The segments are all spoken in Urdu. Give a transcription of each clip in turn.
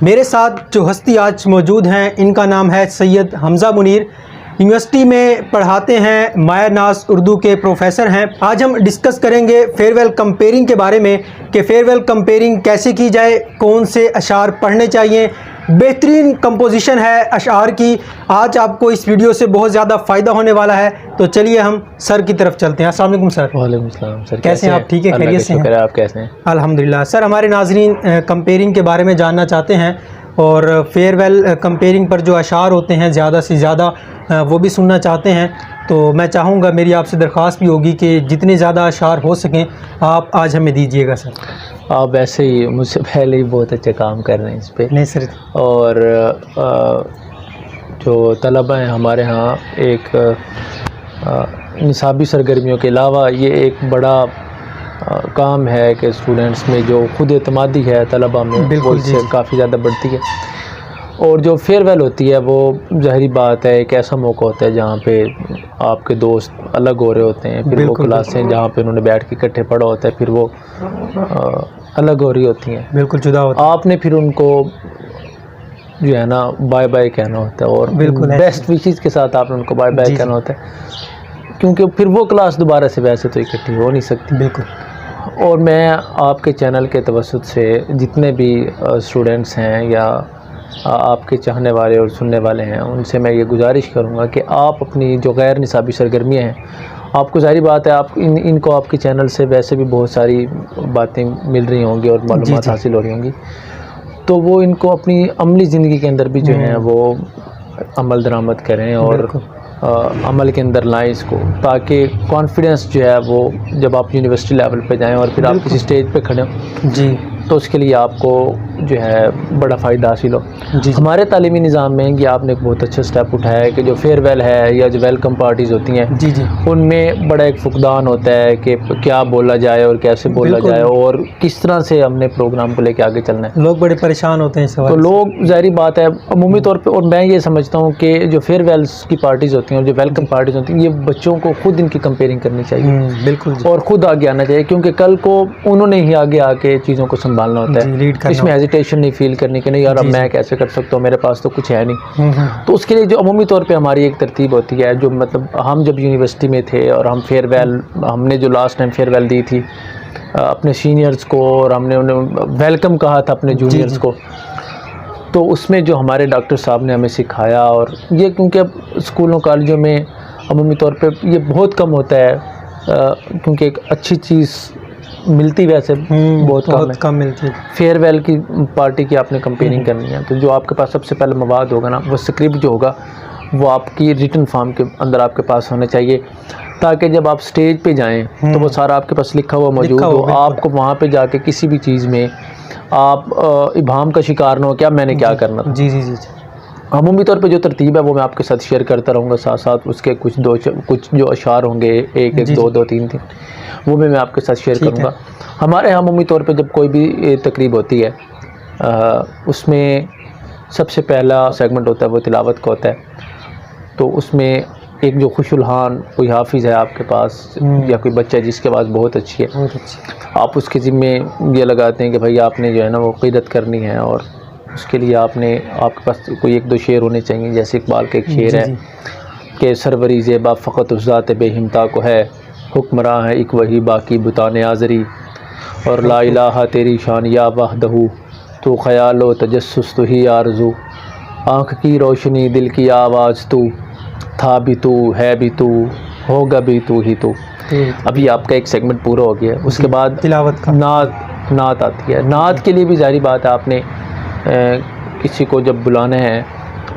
میرے ساتھ جو ہستی آج موجود ہیں ان کا نام ہے سید حمزہ منیر، یونیورسٹی میں پڑھاتے ہیں، مایہ ناز اردو کے پروفیسر ہیں۔ آج ہم ڈسکس کریں گے فیئرویل کمپیئرنگ کے بارے میں کہ فیئرویل کمپیئرنگ کیسے کی جائے، کون سے اشعار پڑھنے چاہیے، بہترین کمپوزیشن ہے اشعار کی۔ آج آپ کو اس ویڈیو سے بہت زیادہ فائدہ ہونے والا ہے، تو چلیے ہم سر کی طرف چلتے ہیں۔ السلام علیکم سر۔ وعلیکم السلام سر، کیسے ہیں آپ؟ ٹھیک ہے، خیریت سے ہیں؟ آپ کیسے ہیں؟ الحمدللہ۔ سر ہمارے ناظرین کمپیئرنگ کے بارے میں جاننا چاہتے ہیں اور فیئرویل کمپیئرنگ پر جو اشعار ہوتے ہیں زیادہ سے زیادہ وہ بھی سننا چاہتے ہیں، تو میں چاہوں گا، میری آپ سے درخواست بھی ہوگی کہ جتنے زیادہ اشعار ہو سکیں آپ آج ہمیں دیجیے گا سر۔ آپ ویسے ہی مجھ سے پہلے ہی بہت اچھے کام کر رہے ہیں اس پہ، نہیں سر۔ اور جو طلبہ ہیں ہمارے ہاں، ایک نصابی سرگرمیوں کے علاوہ یہ ایک بڑا کام ہے کہ اسٹوڈنٹس میں جو خود اعتمادی ہے طلبہ میں وہ اس سے کافی زیادہ بڑھتی ہے۔ اور جو فیئرویل ہوتی ہے وہ ظاہری بات ہے ایک ایسا موقع ہوتا ہے جہاں پہ آپ کے دوست الگ ہو رہے ہوتے ہیں، پھر وہ کلاسیں جہاں پہ انہوں نے بیٹھ کے اکٹھے پڑھا ہوتا ہے پھر وہ الگ ہو رہی ہوتی ہیں، بالکل جدا ہوتا ہے۔ آپ نے پھر ان کو جو ہے نا بائے بائے کہنا ہوتا ہے، اور بیسٹ وشز کے ساتھ آپ نے ان کو بائے بائے کہنا ہوتا ہے، کیونکہ پھر وہ کلاس دوبارہ سے ویسے تو اکٹھی ہو نہیں سکتی۔ بالکل۔ اور میں آپ کے چینل کے توسط سے جتنے بھی اسٹوڈنٹس ہیں یا آپ کے چاہنے والے اور سننے والے ہیں ان سے میں یہ گزارش کروں گا کہ آپ اپنی جو غیر نصابی سرگرمیاں ہیں، آپ کو ظاہری بات ہے آپ ان کو آپ کے چینل سے ویسے بھی بہت ساری باتیں مل رہی ہوں گی اور معلومات حاصل ہو رہی ہوں گی، تو وہ ان کو اپنی عملی زندگی کے اندر بھی جو ہیں وہ عمل درآمد کریں اور عمل کے اندر لائیں اس کو، تاکہ کانفیڈنس جو ہے وہ جب آپ یونیورسٹی لیول پہ جائیں اور پھر آپ کسی اسٹیج پہ کھڑے ہوں جی تو اس کے لیے آپ کو جو ہے بڑا فائدہ حاصل ہو۔ ہمارے تعلیمی نظام میں یہ آپ نے ایک بہت اچھا سٹیپ اٹھایا ہے کہ جو فیئرویل ہے یا جو ویلکم پارٹیز ہوتی ہیں ان میں بڑا ایک فقدان ہوتا ہے کہ کیا بولا جائے اور کیسے بولا جائے اور کس طرح سے ہم نے پروگرام کو لے کے آگے چلنا ہے۔ لوگ بڑے پریشان ہوتے ہیں اس سوال، تو لوگ ظاہری بات ہے عمومی طور پہ، اور میں یہ سمجھتا ہوں کہ جو فیئرویلس کی پارٹیز ہوتی ہیں اور جو ویلکم پارٹیز ہوتی ہیں یہ بچوں کو خود ان کی کمپیئرنگ کرنی چاہیے، بالکل، اور خود آگے آنا چاہیے، کیونکہ کل کو انہوں نے ہی آگے آ کے چیزوں کو سنبھالنا ہوتا ہے، اس میں ہیزیٹیشن نہیں فیل کرنی کہ نہیں یار اب میں کیسے کر سکتا ہوں، میرے پاس تو کچھ ہے نہیں۔ تو اس کے لیے جو عمومی طور پہ ہماری ایک ترتیب ہوتی ہے، جو مطلب ہم جب یونیورسٹی میں تھے اور ہم فیئرویل، ہم نے جو لاسٹ ٹائم فیئرویل دی تھی اپنے سینئرز کو اور ہم نے انہیں ویلکم کہا تھا اپنے جونیئرز کو، تو اس میں جو ہمارے ڈاکٹر صاحب نے ہمیں سکھایا، اور یہ کیونکہ اب اسکولوں کالجوں میں عمومی طور پہ یہ بہت کم ہوتا ہے کیونکہ ایک اچھی چیز ملتی ویسے بہت کم ملتی ہے۔ فیئرویل کی پارٹی کی آپ نے کمپیئرنگ کرنی ہے تو جو آپ کے پاس سب سے پہلے مواد ہوگا نا، وہ اسکرپٹ جو ہوگا وہ آپ کی ریٹن فارم کے اندر آپ کے پاس ہونا چاہیے، تاکہ جب آپ سٹیج پہ جائیں تو وہ سارا آپ کے پاس لکھا ہوا موجود ہو، آپ کو وہاں پہ جا کے کسی بھی چیز میں آپ ابہام کا شکار نہ ہو کیا میں نے کیا کرنا تھا۔ جی جی جی عمومی طور پہ جو ترتیب ہے وہ میں آپ کے ساتھ شیئر کرتا رہوں گا، ساتھ ساتھ اس کے کچھ جو اشعار ہوں گے، ایک دو تین وہ بھی میں آپ کے ساتھ شیئر کروں گا۔ ہمارے یہاں عمومی طور پہ جب کوئی بھی تقریب ہوتی ہے اس میں سب سے پہلا سیگمنٹ ہوتا ہے وہ تلاوت کا ہوتا ہے، تو اس میں ایک جو خوش الحان کوئی حافظ ہے آپ کے پاس یا کوئی بچہ جس کے آواز بہت اچھی ہے، آپ اس کے ذمے یہ لگاتے ہیں کہ بھائی آپ نے جو ہے نا وہ قیادت کرنی ہے، اور اس کے لیے آپ کے پاس کوئی ایک دو شعر ہونے چاہیے، جیسے اقبال کا ایک شعر ہے کہ سروری زیبا فقط اس ذات بے ہمتا کو ہے، حکمراں ہے ایک وہی باقی بتانے آزری، اور لا الہ تیری شان یا وحدہ، تو خیال و تجسس تو ہی آرزو، آنکھ کی روشنی دل کی آواز تو، تھا بھی تو ہے بھی تو ہوگا بھی تو ہی تو۔ ابھی آپ کا ایک سیگمنٹ پورا ہو گیا، اس کے بعد تلاوت کا نعت آتی ہے۔ نعت کے لیے بھی ظاہری بات ہے آپ نے کسی کو جب بلانا ہے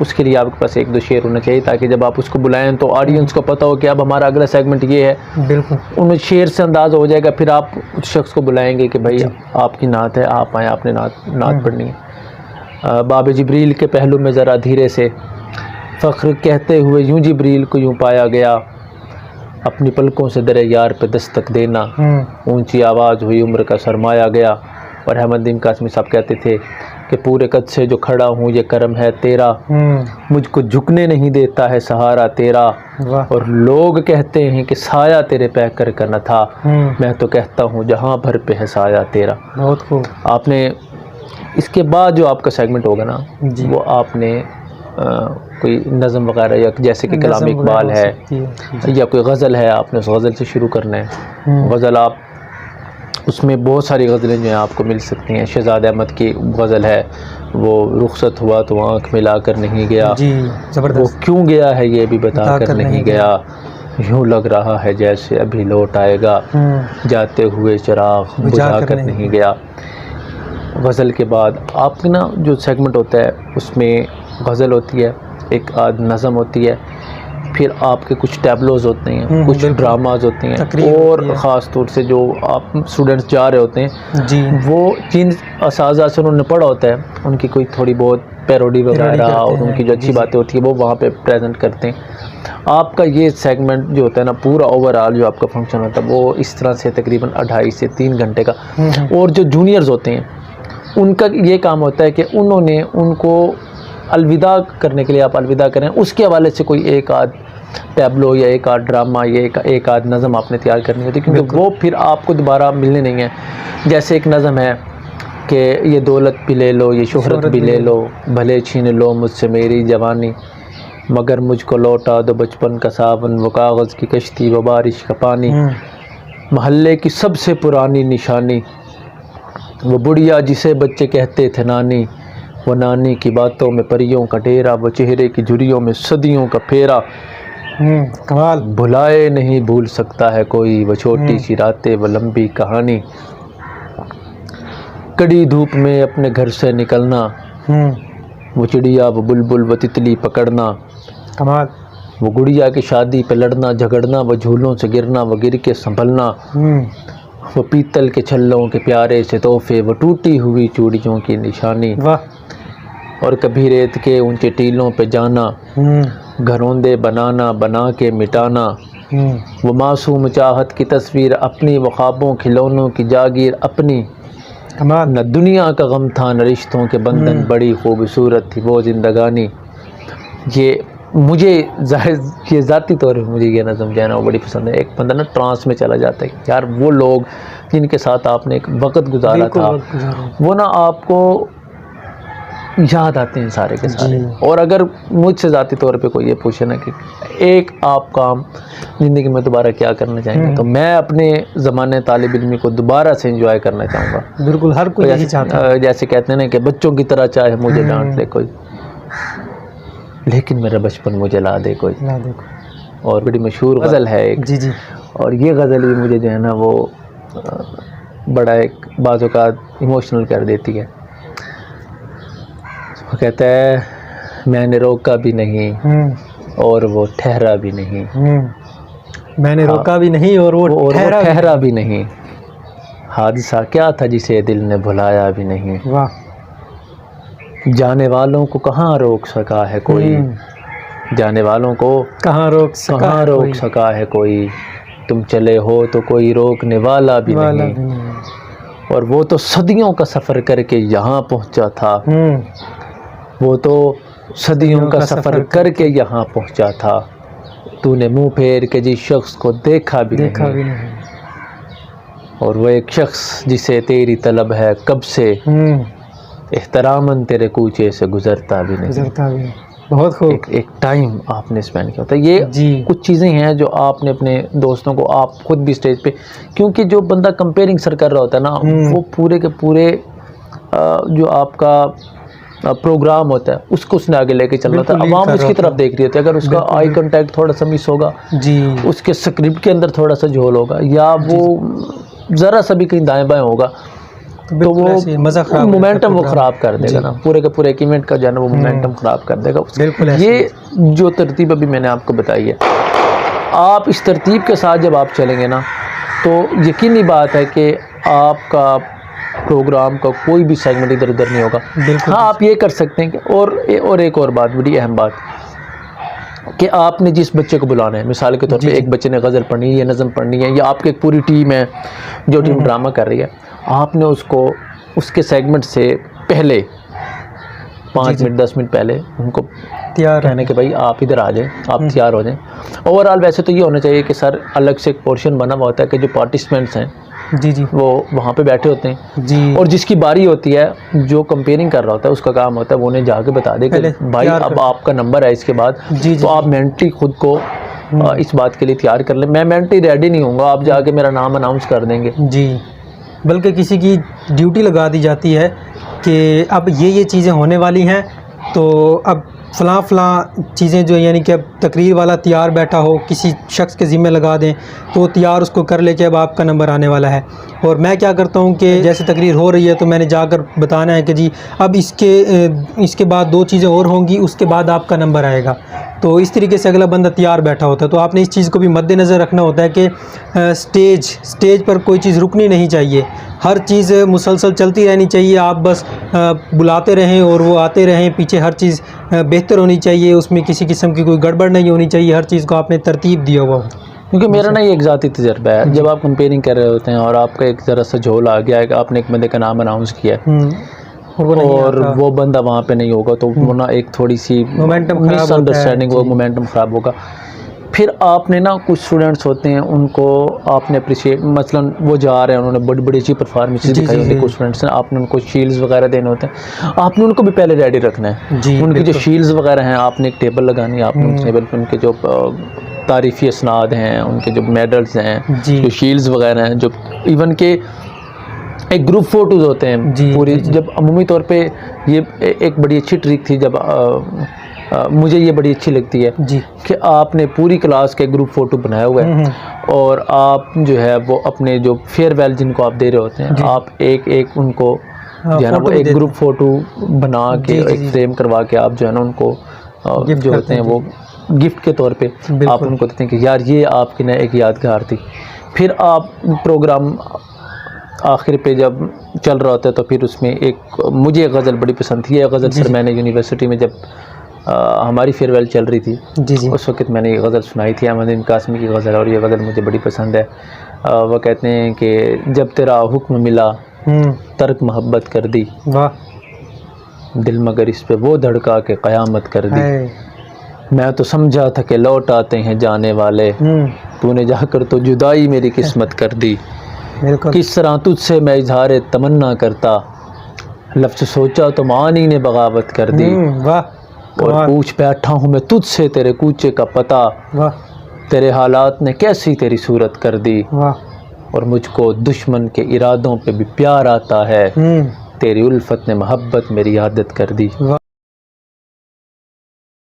اس کے لیے آپ کے پاس ایک دو شعر ہونا چاہیے، تاکہ جب آپ اس کو بلائیں تو آڈینس کو پتہ ہو کہ اب ہمارا اگلا سیگمنٹ یہ ہے، بالکل ان شعر سے انداز ہو جائے گا، پھر آپ اس شخص کو بلائیں گے کہ بھائی آپ کی نعت ہے، آپ آئیں، آپ نے نعت پڑھنی ہے۔ باب جبریل کے پہلو میں ذرا دھیرے سے فخر کہتے ہوئے یوں جبریل کو یوں پایا گیا، اپنی پلکوں سے در یار پہ دستک دینا، اونچی آواز ہوئی عمر کا سرمایا گیا۔ اور احمد دین قاسمی صاحب کہتے تھے کہ پورے قد سے جو کھڑا ہوں یہ کرم ہے تیرا، مجھ کو جھکنے نہیں دیتا ہے سہارا تیرا، اور لوگ کہتے ہیں کہ سایہ تیرے پہ کر نہ تھا، میں تو کہتا ہوں جہاں بھر پہ ہے سایہ تیرا۔ بہت خوب۔ آپ نے اس کے بعد جو آپ کا سیگمنٹ ہوگا نا جی وہ آپ نے کوئی نظم وغیرہ یا جیسے کہ کلام اقبال ہے یا کوئی غزل ہے، آپ نے اس غزل سے شروع کرنا ہے. غزل آپ اس میں بہت ساری غزلیں جو ہیں آپ کو مل سکتی ہیں. شہزاد احمد کی غزل ہے وہ رخصت ہوا تو آنکھ ملا کر نہیں گیا، جی زبردست. وہ کیوں گیا ہے یہ بھی بتا کر نہیں گیا، یوں لگ رہا ہے جیسے ابھی لوٹ آئے گا، جاتے ہوئے چراغ بجھا کر نہیں گیا. غزل کے بعد آپ کا نا جو سیگمنٹ ہوتا ہے اس میں غزل ہوتی ہے، ایک آدھ نظم ہوتی ہے، پھر آپ کے کچھ ٹیبلوز ہوتے ہیں، کچھ ڈراماز ہوتے ہیں، اور خاص طور سے جو آپ اسٹوڈنٹس جا رہے ہوتے ہیں جی وہ جن اساتذہ سے انہوں نے پڑھا ہوتا ہے ان کی کوئی تھوڑی بہت پیروڈی وغیرہ اور ان کی جو اچھی باتیں ہوتی ہیں وہ وہاں پہ پریزنٹ کرتے ہیں. آپ کا یہ سیگمنٹ جو ہوتا ہے نا پورا اوور آل جو آپ کا فنکشن ہوتا ہے وہ اس طرح سے تقریباً 2.5 سے 3 گھنٹے کا. اور جو جونیئرز ہوتے ہیں ان کا یہ کام ہوتا ہے کہ انہوں نے ان کو الوداع کرنے کے لیے آپ الوداع کریں، اس کے حوالے سے کوئی ایک آدھ ٹیبلو یا ایک آدھ ڈرامہ یا ایک آدھ نظم آپ نے تیار کرنی ہوتی ہے، کیونکہ وہ پھر آپ کو دوبارہ ملنے نہیں ہیں. جیسے ایک نظم ہے کہ یہ دولت بھی لے لو، یہ شہرت بھی لے لو، بھلے چھین لو مجھ سے میری جوانی، مگر مجھ کو لوٹا دو بچپن کا ساون، وہ کاغذ کی کشتی وہ بارش کا پانی، محلے کی سب سے پرانی نشانی، وہ بڑھیا جسے بچے کہتے تھے نانی، وہ نانی کی باتوں میں پریوں کا ڈیرا، وہ چہرے کی جھریوں میں صدیوں کا پھیرا، کمال. بھلائے نہیں بھول سکتا ہے کوئی، وہ چھوٹی سی راتیں وہ لمبی کہانی، کڑی دھوپ میں اپنے گھر سے نکلنا، وہ چڑیا وہ بلبل وہ تتلی پکڑنا، کمال. وہ گڑیا کی شادی پہ لڑنا جھگڑنا، وہ جھولوں سے گرنا وہ گر کے سنبھلنا، وہ پیتل کے چھلوں کے پیارے سے تحفے، وہ ٹوٹی ہوئی چوڑیوں کی نشانی، واہ. اور کبھی ریت کے اونچے ٹیلوں پہ جانا، گھروندے بنانا بنا کے مٹانا، وہ معصوم چاہت کی تصویر اپنی، وہ خوابوں کھلونوں کی جاگیر اپنی، کمال. نہ دنیا کا غم تھا نہ رشتوں کے بندھن، بڑی خوبصورت تھی وہ زندگانی. یہ مجھے یہ ذاتی طور پہ مجھے یہ نظم جو ہے نا وہ بڑی پسند ہے. ایک بندہ نا ٹرانس میں چلا جاتا ہے، یار وہ لوگ جن کے ساتھ آپ نے ایک وقت گزارا تھا وہ نا آپ کو یاد آتے ہیں سارے کے سارے. اور اگر مجھ سے ذاتی طور پہ کوئی یہ پوچھے نا کہ ایک آپ کام زندگی میں دوبارہ کیا کرنا چاہیں گے، تو میں اپنے زمانے طالب علمی کو دوبارہ سے انجوائے کرنا چاہوں گا. بالکل ہر کوئی یہی چاہتا ہے. جیسے کہتے ہیں نا کہ بچوں کی طرح چاہے مجھے ڈانٹ لے کوئی، لیکن میرا بچپن مجھے لا دے کوئی. اور بڑی مشہور غزل ہے ایک، جی جی. اور یہ غزل بھی مجھے جو ہے نا وہ بڑا ایک بعض اوقات ایموشنل کر دیتی ہے. وہ کہتا ہے میں نے روکا بھی نہیں اور وہ ٹھہرا بھی نہیں، میں نے روکا بھی نہیں اور وہ ٹھہرا بھی نہیں، حادثہ کیا تھا جسے دل نے بھلایا بھی نہیں، واہ. جانے والوں کو کہاں روک سکا ہے کوئی، جانے والوں کو کہاں روک سکا ہے کوئی، تم چلے ہو تو کوئی روکنے والا بھی نہیں، اور وہ تو صدیوں کا سفر کر کے یہاں پہنچا تھا، وہ تو صدیوں کا سفر کر کے یہاں پہنچا تھا، تو نے منہ پھیر کے جس شخص کو دیکھا بھی نہیں، اور وہ ایک شخص جسے تیری طلب ہے کب سے، احتراماً تیرے کوچے سے گزرتا بھی نہیں. بہت خوب. ایک ٹائم آپ نے اسپینڈ کیا ہوتا ہے. یہ کچھ چیزیں ہیں جو آپ نے اپنے دوستوں کو، آپ خود بھی اسٹیج پہ، کیونکہ جو بندہ کمپیئرنگ سر کر رہا ہوتا ہے نا وہ پورے کے پورے جو آپ کا پروگرام ہوتا ہے اس کو اس نے آگے لے کے چلنا ہوتا ہے. عوام اس کی طرف دیکھ رہی ہوتی ہے، اگر اس کا آئی کنٹیکٹ تھوڑا سا مس ہوگا، اس کے اسکرپٹ کے اندر تھوڑا سا جھول ہوگا، یا وہ ذرا سا بھی کہیں دائیں بائیں ہوگا تو وہ مومنٹم وہ خراب کر دے گا نا، پورے کے پورے ایک ایونٹ کا جو ہے نا وہ مومنٹم خراب کر دے گا. یہ جو ترتیب ابھی میں نے آپ کو بتائی ہے، آپ اس ترتیب کے ساتھ جب آپ چلیں گے نا تو یقینی بات ہے کہ آپ کا پروگرام کا کوئی بھی سیگمنٹ ادھر ادھر نہیں ہوگا. ہاں آپ یہ کر سکتے ہیں کہ اور ایک اور بات، بڑی اہم بات، کہ آپ نے جس بچے کو بلانا ہے، مثال کے طور پہ ایک بچے نے غزل پڑھنی ہے یا نظم پڑھنی ہے، یا آپ کی ایک پوری ٹیم ہے جو ٹیم ڈرامہ کر رہی ہے، آپ نے اس کو اس کے سیگمنٹ سے پہلے 5 منٹ 10 منٹ پہلے ان کو کہنے کہ بھائی آپ ادھر آ جائیں، آپ تیار ہو جائیں. اوور آل ویسے تو یہ ہونا چاہیے کہ سر الگ سے ایک پورشن بنا ہوا ہوتا ہے کہ جو پارٹیسپینٹس ہیں جی جی وہ وہاں پہ بیٹھے ہوتے ہیں جی، اور جس کی باری ہوتی ہے جو کمپیئرنگ کر رہا ہوتا ہے اس کا کام ہوتا ہے وہ انہیں جا کے بتا دے کہ پہلے بھائی تیار اب کر- آپ کا نمبر ہے اس کے بعد، جی جی تو آپ مینٹلی خود کو اس بات کے لیے تیار کر لیں. میں مینٹلی ریڈی نہیں ہوں گا، آپ جا کے میرا نام اناؤنس کر دیں گے. جی، بلکہ کسی کی ڈیوٹی لگا دی جاتی ہے کہ اب یہ چیزیں ہونے والی ہیں، تو اب فلاں فلاں چیزیں جو یعنی کہ اب تقریر والا تیار بیٹھا ہو، کسی شخص کے ذمہ لگا دیں تو وہ تیار اس کو کر لے کہ اب آپ کا نمبر آنے والا ہے. اور میں کیا کرتا ہوں کہ جیسے تقریر ہو رہی ہے تو میں نے جا کر بتانا ہے کہ جی اب اس کے بعد 2 چیزیں اور ہوں گی، اس کے بعد آپ کا نمبر آئے گا. تو اس طریقے سے اگلا بندہ تیار بیٹھا ہوتا ہے. تو آپ نے اس چیز کو بھی مد نظر رکھنا ہوتا ہے کہ سٹیج پر کوئی چیز رکنی نہیں چاہیے، ہر چیز مسلسل چلتی رہنی چاہیے. آپ بس بلاتے رہیں اور وہ آتے رہیں، پیچھے ہر چیز بہتر ہونی چاہیے، اس میں کسی قسم کی کوئی گڑبڑ نہیں ہونی چاہیے، ہر چیز کو آپ نے ترتیب دیا ہوا ہو. کیونکہ میرا نا یہ ایک ذاتی تجربہ ہے، جب آپ کمپیئرنگ کر رہے ہوتے ہیں اور آپ کا ایک ذرا سا جھول آ گیا ہے کہ آپ نے ایک بندے کا نام اناؤنس کیا ہے اور وہ بندہ وہاں پہ نہیں ہوگا تو وہ نا ایک تھوڑی سی مومنٹم خراب مس ہوتا ہے. انڈرسٹینڈنگ ہو، مومنٹم خراب ہوگا. پھر آپ نے نا کچھ اسٹوڈنٹس ہوتے ہیں ان کو آپ نے اپریشیٹ، مثلا وہ جا رہے ہیں انہوں نے بڑی بڑی اچھی پرفارمنس دکھائی ہوتی ہے، کچھ اسٹوڈنٹس ہیں آپ نے ان کو شیلڈز وغیرہ دینے ہوتے ہیں، آپ نے ان کو بھی پہلے ریڈی رکھنا ہے. ان کی جو شیلڈز وغیرہ ہیں آپ نے ایک ٹیبل لگانی ہے، آپ نے ٹیبل پہ ان کے جو تاریخی اسناد ہیں، ان کے جو میڈلز ہیں، جو شیلڈز وغیرہ ہیں، جو ایون کہ ایک گروپ فوٹوز ہوتے ہیں پوری. جب عمومی طور پہ یہ ایک بڑی اچھی ٹرک تھی، جب مجھے یہ بڑی اچھی لگتی ہے کہ آپ نے پوری کلاس کے گروپ فوٹو بنایا ہوا ہے اور آپ جو ہے وہ اپنے جو فیئر ویل جن کو آپ دے رہے ہوتے ہیں آپ ایک ان کو جو ہے نا وہ ایک گروپ فوٹو بنا کے ایک فریم کروا کے آپ جو ہے نا ان کو جو ہوتے ہیں وہ گفٹ کے طور پہ آپ ان کو دیتے ہیں کہ یار یہ آپ کی نا ایک یادگار تھی. پھر آپ پروگرام آخر پہ جب چل رہا ہوتا ہے تو پھر اس میں ایک مجھے ایک غزل بڑی پسند تھی. یہ غزل سر میں نے یونیورسٹی میں جب ہماری فیئر ویل چل رہی تھی اس وقت میں نے یہ غزل سنائی تھی، احمد امین قاسمی کی غزل، اور یہ غزل مجھے بڑی پسند ہے. وہ کہتے ہیں کہ جب تیرا حکم ملا ترک محبت کر دی، دل مگر اس پہ وہ دھڑکا کہ قیامت کر دی. میں تو سمجھا تھا کہ لوٹ آتے ہیں جانے والے، تو نے جا کر تو جدائی میری قسمت کر دی. کس طرح تجھ سے میں اظہار تمنا کرتا، لفظ سوچا تو معانی نے بغاوت کر دی. اور پوچھ بیٹھا ہوں میں تجھ سے تیرے کوچے کا پتہ، تیرے حالات نے کیسی تیری صورت کر دی. اور مجھ کو دشمن کے ارادوں پہ بھی پیار آتا ہے، تیری الفت نے محبت میری عادت کر دی.